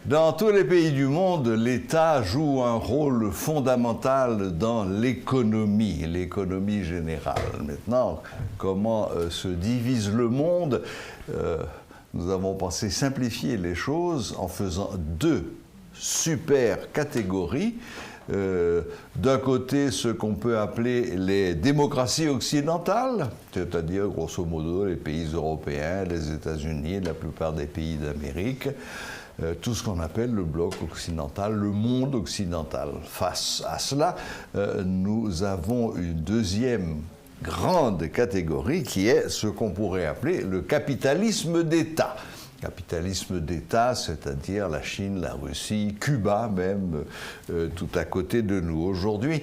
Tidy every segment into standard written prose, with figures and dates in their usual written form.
Dans tous les pays du monde, l'État joue un rôle fondamental dans l'économie générale. Maintenant, comment se divise le monde? Nous avons pensé simplifier les choses en faisant deux super catégories. D'un côté, ce qu'on peut appeler les démocraties occidentales, c'est-à-dire grosso modo les pays européens, les États-Unis, la plupart des pays d'Amérique, tout ce qu'on appelle le bloc occidental, le monde occidental. Face à cela, nous avons une deuxième grande catégorie qui est ce qu'on pourrait appeler le capitalisme d'État. Capitalisme d'État, c'est-à-dire la Chine, la Russie, Cuba même, tout à côté de nous. Aujourd'hui,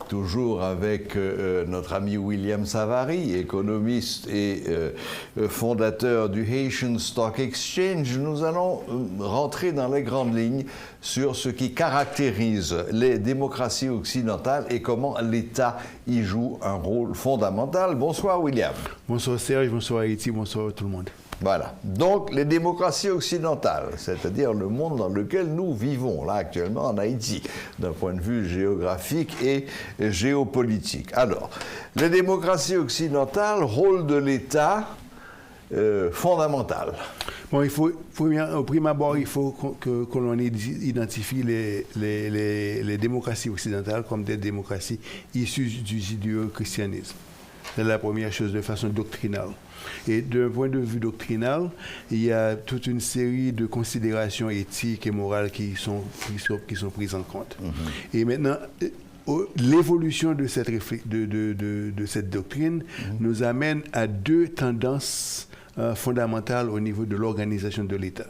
toujours avec notre ami William Savary, économiste et fondateur du Haitian Stock Exchange, nous allons rentrer dans les grandes lignes sur ce qui caractérise les démocraties occidentales et comment l'État y joue un rôle fondamental. Bonsoir William. Bonsoir Serge, bonsoir Haïti, bonsoir tout le monde. Voilà. Donc, les démocraties occidentales, c'est-à-dire le monde dans lequel nous vivons, là, actuellement, en Haïti, d'un point de vue géographique et géopolitique. Alors, les démocraties occidentales, rôle de l'État fondamental. Bon, au prime abord, il faut que l'on identifie les démocraties occidentales comme des démocraties issues du judéo-christianisme. C'est la première chose de façon doctrinale. Et d'un point de vue doctrinal, il y a toute une série de considérations éthiques et morales qui sont prises en compte. Et maintenant, l'évolution de cette doctrine nous amène à deux tendances fondamentale au niveau de l'organisation de l'État.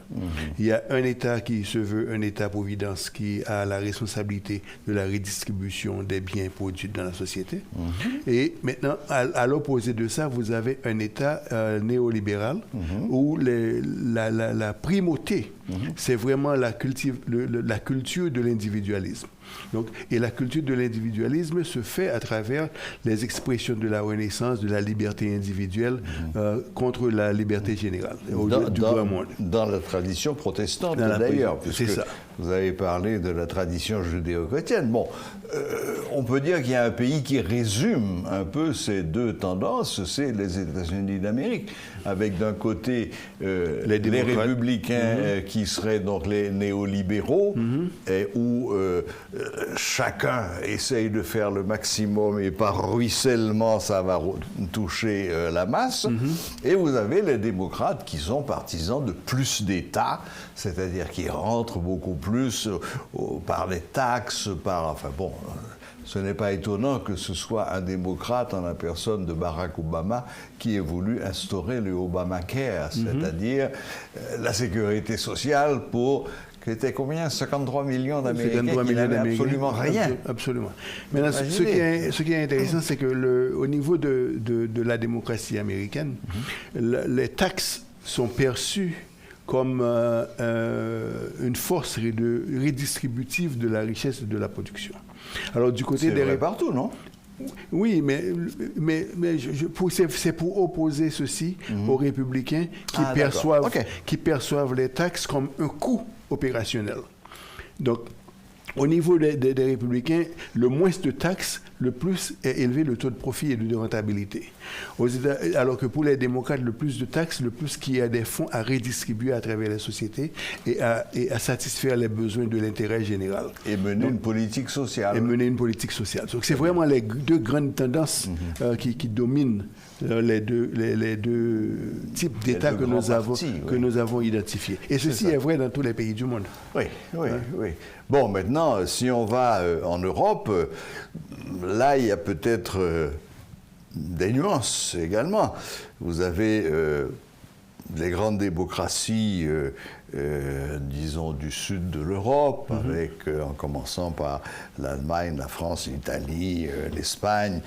Il y a un État qui se veut un État-providence qui a la responsabilité de la redistribution des biens produits dans la société. Et maintenant, à l'opposé de ça, vous avez un État néolibéral où la primauté, c'est vraiment la culture de l'individualisme. Donc, et la culture de l'individualisme se fait à travers les expressions de la Renaissance, de la liberté individuelle contre la liberté générale du grand monde. Dans la tradition protestante d'ailleurs, puisque vous avez parlé de la tradition judéo-chrétienne. Bon, on peut dire qu'il y a un pays qui résume un peu ces deux tendances, c'est les États-Unis d'Amérique, avec d'un côté les républicains qui seraient donc les néolibéraux, et où chacun essaye de faire le maximum et par ruissellement ça va toucher la masse. Et vous avez les démocrates qui sont partisans de plus d'État, c'est-à-dire qui rentrent beaucoup plus par les taxes, enfin bon, ce n'est pas étonnant que ce soit un démocrate en la personne de Barack Obama qui ait voulu instaurer le Obamacare, c'est-à-dire la sécurité sociale pour... C'était combien? 53 millions d'Américains qui n'avaient absolument rien. Absolument. Maintenant, ce qui est intéressant, c'est que au niveau de la démocratie américaine, les taxes sont perçues comme une force redistributive de la richesse et de la production. Alors, du côté des... C'est vrai partout, non? Oui, mais c'est pour opposer ceci aux républicains qui perçoivent les taxes comme un coût opérationnel. Donc, au niveau des républicains, le moins de taxes, le plus est élevé le taux de profit et de rentabilité. Alors que pour les démocrates, le plus de taxes, le plus qu'il y a des fonds à redistribuer à travers les sociétés et à satisfaire les besoins de l'intérêt général. Et mener une politique sociale. Donc c'est vraiment les deux grandes tendances qui dominent les deux types d'États que nous avons identifiés. Et ceci est vrai dans tous les pays du monde. Oui. Bon, maintenant, si on va en Europe, là, il y a peut-être des nuances également. Vous avez les grandes démocraties, disons, du sud de l'Europe, avec, en commençant par l'Allemagne, la France, l'Italie, l'Espagne,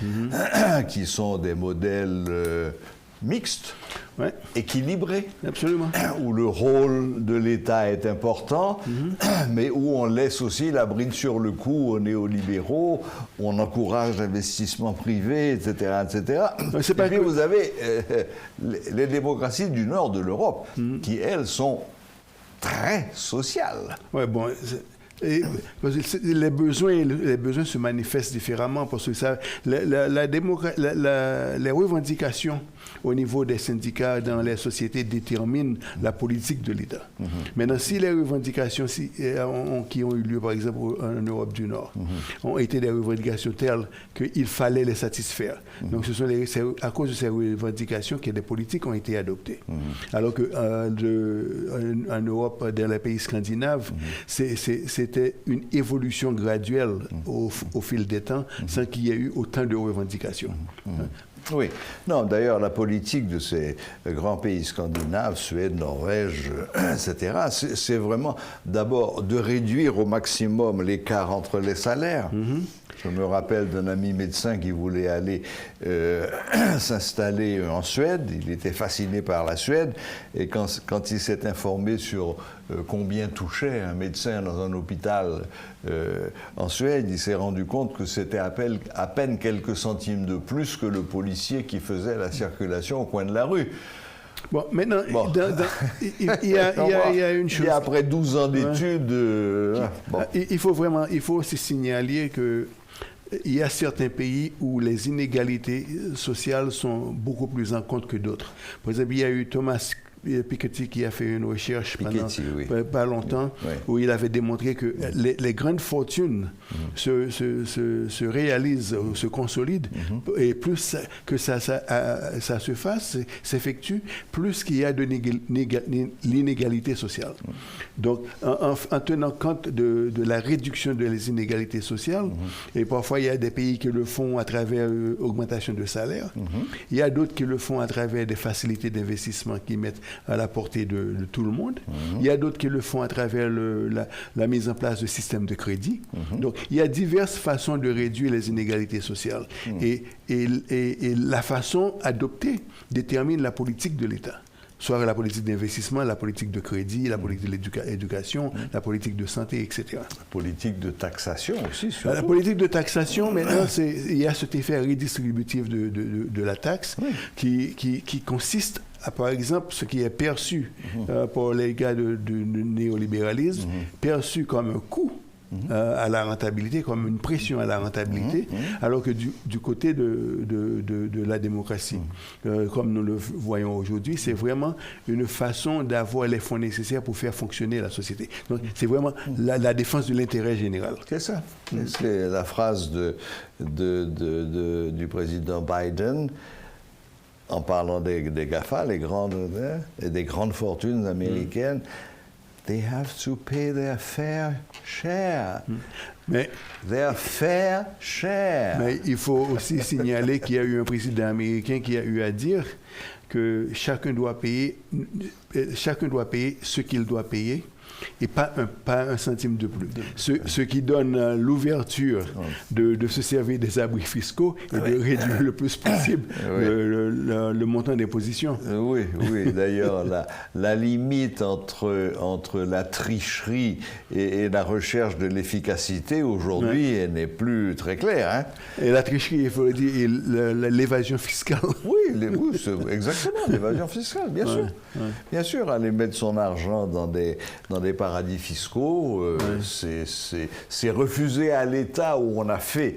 qui sont des modèles mixtes, équilibrés, absolument, où le rôle de l'État est important, mais où on laisse aussi la bride sur le cou aux néolibéraux, où on encourage l'investissement privé, etc., etc. Et puis vous avez les démocraties du nord de l'Europe, qui, elles, sont très social. Ouais, bon. Parce que les besoins se manifestent différemment parce que ça, les revendications au niveau des syndicats dans les sociétés déterminent la politique de l'État. Maintenant, si les revendications qui ont eu lieu, par exemple, en Europe du Nord, ont été des revendications telles qu'il fallait les satisfaire. Donc, c'est à cause de ces revendications que des politiques ont été adoptées. Alors que en Europe, dans les pays scandinaves, c'était une évolution graduelle au fil des temps, sans qu'il y ait eu autant de revendications. Oui. Non, d'ailleurs, la politique de ces grands pays scandinaves, Suède, Norvège, etc., c'est vraiment d'abord de réduire au maximum l'écart entre les salaires. Je me rappelle d'un ami médecin qui voulait aller s'installer en Suède. Il était fasciné par la Suède. Et quand il s'est informé sur combien touchait un médecin dans un hôpital en Suède, il s'est rendu compte que c'était à peine quelques centimes de plus que le policier qui faisait la circulation au coin de la rue. Bon, maintenant, il y a une chose. Et après 12 ans d'études... Il faut aussi signaler que il y a certains pays où les inégalités sociales sont beaucoup plus en compte que d'autres. Par exemple, il y a eu Thomas Piketty qui a fait une recherche pendant pas longtemps où il avait démontré que les grandes fortunes se réalisent, se consolident et plus que ça se fasse, s'effectue, plus qu'il y a de l'inégalité sociale. Donc, en tenant compte de la réduction des inégalités sociales, et parfois il y a des pays qui le font à travers augmentation de salaire, il y a d'autres qui le font à travers des facilités d'investissement qui mettent à la portée de tout le monde. Il y a d'autres qui le font à travers la mise en place de systèmes de crédit. Donc, il y a diverses façons de réduire les inégalités sociales. Et la façon adoptée détermine la politique de l'État. Soit la politique d'investissement, la politique de crédit, la politique de l'éducation, la politique de santé, etc. La politique de taxation aussi. La politique de taxation, maintenant, il y a cet effet redistributif de la taxe qui consiste à, par exemple, ce qui est perçu par les gars du néolibéralisme, perçu comme un coût à la rentabilité, comme une pression à la rentabilité, alors que du côté de la démocratie, comme nous le voyons aujourd'hui, c'est vraiment une façon d'avoir les fonds nécessaires pour faire fonctionner la société. Donc, c'est vraiment la défense de l'intérêt général. C'est ça. C'est la phrase du président Biden en parlant des GAFA, des grandes fortunes américaines. They have to pay their fair share. Their fair share. Mais il faut aussi signaler qu'il y a eu un président américain qui a eu à dire que chacun doit payer ce qu'il doit payer et pas un centime de plus. Ce qui donne l'ouverture de se servir des abris fiscaux et de réduire le plus possible le montant d'imposition. Oui. D'ailleurs, la limite entre la tricherie et la recherche de l'efficacité, aujourd'hui, elle n'est plus très claire. Hein? Et la tricherie, il faut le dire, et l'évasion fiscale. Oui, exactement, l'évasion fiscale, bien sûr. Bien sûr, aller mettre son argent dans des paradis fiscaux, c'est refuser à l'État où on a fait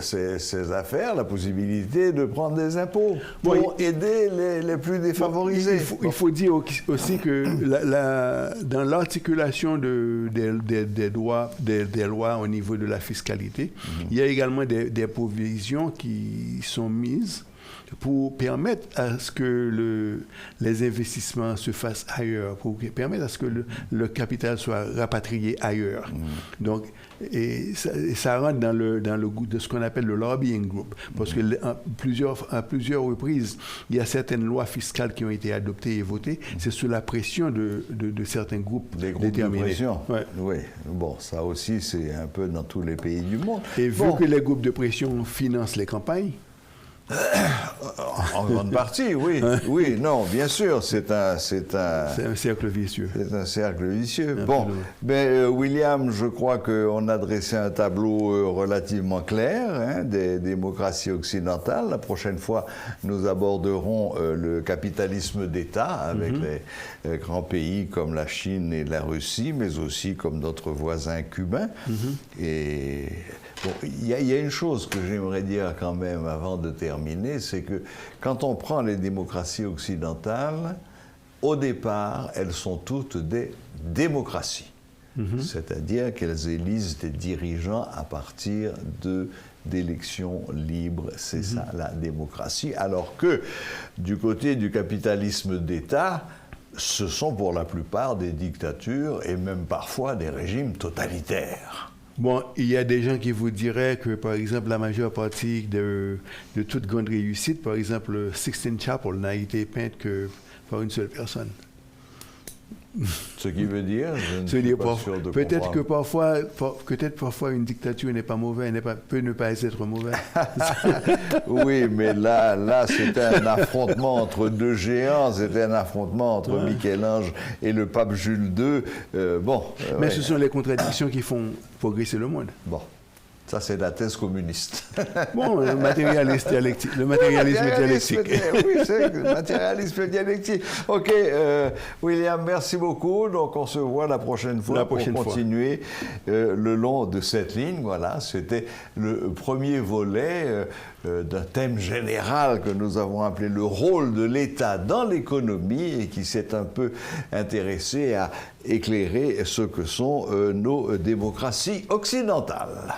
ces affaires la possibilité de prendre des impôts pour aider les plus défavorisés. Il faut dire aussi que dans l'articulation des lois au niveau de la fiscalité, il y a également des provisions qui sont mises pour permettre à ce que les investissements se fassent ailleurs, pour permettre à ce que le capital soit rapatrié ailleurs. Donc, ça rentre dans le goût de ce qu'on appelle le lobbying group, parce que à plusieurs reprises, il y a certaines lois fiscales qui ont été adoptées et votées, c'est sous la pression de certains groupes déterminés. De pression. Oui. Bon, ça aussi, c'est un peu dans tous les pays du monde. Et vu que les groupes de pression financent les campagnes, En grande partie, oui. Oui, non, bien sûr, c'est un cercle vicieux. C'est un cercle vicieux. Bon, ben, William, je crois qu'on a dressé un tableau relativement clair hein, des démocraties occidentales. La prochaine fois, nous aborderons le capitalisme d'État avec les grands pays comme la Chine et la Russie, mais aussi comme notre voisin cubain. Et bon, il y a une chose que j'aimerais dire quand même avant de terminer, c'est que quand on prend les démocraties occidentales, au départ, elles sont toutes des démocraties. C'est-à-dire qu'elles élisent des dirigeants à partir d'élections libres. C'est ça, la démocratie. Alors que du côté du capitalisme d'État, ce sont pour la plupart des dictatures et même parfois des régimes totalitaires. Bon, il y a des gens qui vous diraient que, par exemple, la majeure partie de toute grande réussite, par exemple, Sixtine Chapel n'a été peinte que par une seule personne. Ce qui veut dire, je ne suis pas sûr de peut-être que comprendre. peut-être parfois une dictature n'est pas mauvaise, peut ne pas être mauvaise. Oui, mais là, c'était un affrontement entre deux géants, c'était un affrontement entre Michel-Ange et le pape Jules II. Mais ce sont les contradictions qui font progresser le monde. Bon. Ça, c'est la thèse communiste. Bon, le matérialisme dialectique. Oui, c'est le matérialisme dialectique. OK, William, merci beaucoup. Donc, on se voit la prochaine fois pour continuer le long de cette ligne. Voilà, c'était le premier volet d'un thème général que nous avons appelé le rôle de l'État dans l'économie et qui s'est un peu intéressé à éclairer ce que sont nos démocraties occidentales.